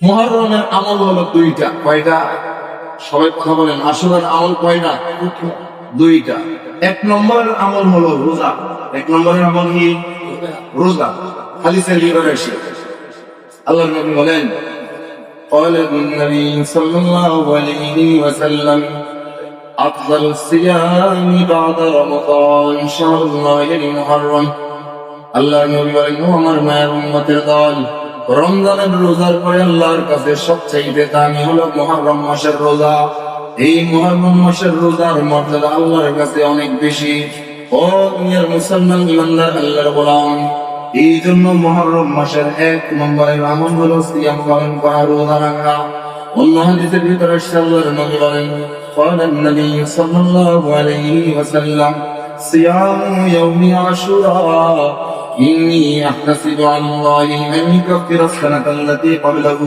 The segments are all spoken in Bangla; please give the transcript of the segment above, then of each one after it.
মুহররমের আমল হলো দুইটা। কয়টা? সবাই কথা বলেন। আশুরার আমল কয়টা? দুইটা। এক নম্বরের আমল হলো রোজা। এক নম্বরের আমল কি? রোজা। হাদিসের ভিতরে এসে আল্লাহর নবী বলেন, قال النبي صلى الله عليه وسلم أفضل الصيام بعد رمضان شهر الله المحرم। আল্লাহর নবী বলেন, ও আমার মায়ের উম্মতের দল, রমজানের রোজার পরে আল্লাহর কাছে সবচেয়ে দামি হলো মুহররম মাসের রোজা। এই মুহররম মাসের রোজার মর্যাদা আল্লাহর কাছে অনেক বেশি। ও দুনিয়ার মুসলমান ইমানদার আল্লাহর গোলাম, এই জন্য মুহররম মাসের এক নম্বরের আমল হলো সিয়াম পালন করা, রোজা রাখা। অন্য হাদিসের ভিতরে আল্লাহর নবী বলেন, قال النبي صلى الله عليه وسلم صيام يوم عاشوراء إني أحتسب على الله أن يكفر السنة التي قبله।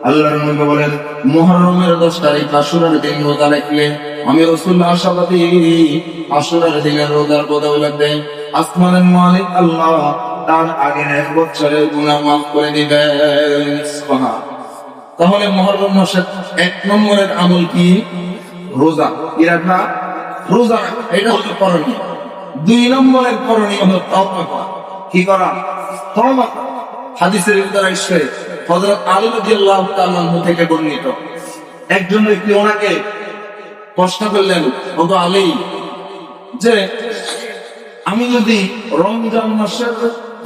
আল্লাহর নবী বলেন, মুহররমের 10 তারিখ আশুরার দিন রোজা রাখলে আমি রাসূল আশাবাদী আশুরার দিনের রোজার বদৌলতে আসমানের মালিক আল্লাহ তার আগের 1 বছরের গুনাহ মাফ করে দিবেন। সুবহানাল্লাহ। তাহলে মুহররম মাসের 1 নম্বরের আমল কি? রোজা। কি রাখা? রোজা। এটা হলো করণীয়। 2 নম্বরের করণীয় হলো তওবা করা। কি করা? তওবা করা। হাদিসের ভিতরে এসে হযরত আলী রাদিয়াল্লাহু তাআলা থেকে বর্ণিত, একজন ব্যক্তি ওনাকে প্রশ্ন করলেন, ওগো আলী, যে আমি যদি রমজান মাসের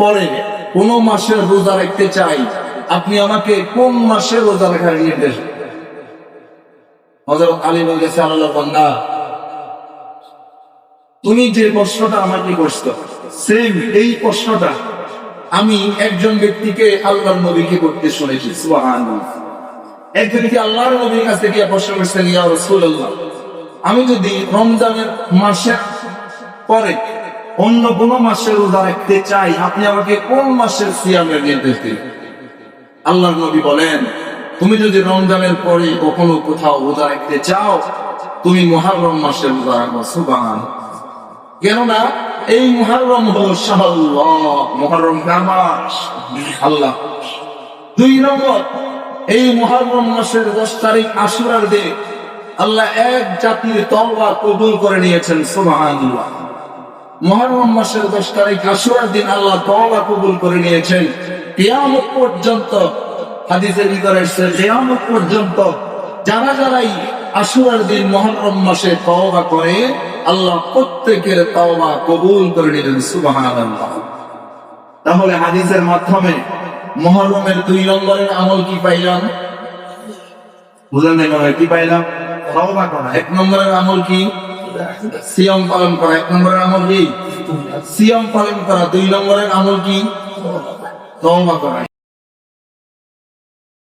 পরে কোন মাসের রোজা রাখতে চাই, আপনি আমাকে কোন মাসে রোজা রাখার নির্দেশ দেন? হযরত আলী বলেছে, আল্লাহর বান্দা, তুমি যে প্রশ্নটা আমাকে করছো, সেম এই প্রশ্নটা আমি একজন ব্যক্তিকে আল্লাহর নবীকে করতে শুনেছি। সুবহানাল্লাহ। একজন ব্যক্তি আল্লাহর নবীর কাছে গিয়ে প্রশ্ন করছেন, ইয়া রাসূলুল্লাহ, আমি যদি রমজানের মাসের পরে অন্য কোন মাসের রোজা রাখতে চাই, আপনি আমাকে কোন মাসের সিয়ামের নির্দেশ দিন? আল্লাহর নবী বলেন, তুমি যদি রমজানের পরে কখনো কোথাও রোজা রাখতে চাও, তুমি মুহররম মাসের রোজা রাখো। সুবহানাল্লাহ। কেননা এই মুহররম হলো শাহরুল্লাহ, মুহররম মাস আল্লাহ। 2 নম্বর, এই মুহররম মাসের 10 তারিখ আশুরার দিন আল্লাহ এক জাতির তওবা কবুল করে নিয়েছেন। সুবহানাল্লাহ। মুহররম মাসের 10 তারিখ আশুরার দিন আল্লাহ তওবা কবুল করে নিয়েছেন। কিয়ামত পর্যন্ত হাদিসের ভিতরে এসেছে, কিয়ামত পর্যন্ত যারাই আশুরার দিন মুহররম মাসে তওবা করে, আল্লাহ প্রত্যেকের তওবা কবুল করে নিলেন। সুবহানাল্লাহ। তাহলে হাদিসের মাধ্যমে মুহররমের 2 নম্বরের আমল কি পাইলাম? বুঝলেন না? কি পাইলাম? তওবা করা। 1 নম্বরের আমল কি? সিয়াম পালন করা। 1 নম্বরের আমল কি? সিয়াম পালন করা। 2 নম্বরের আমল কি? তওবা করা।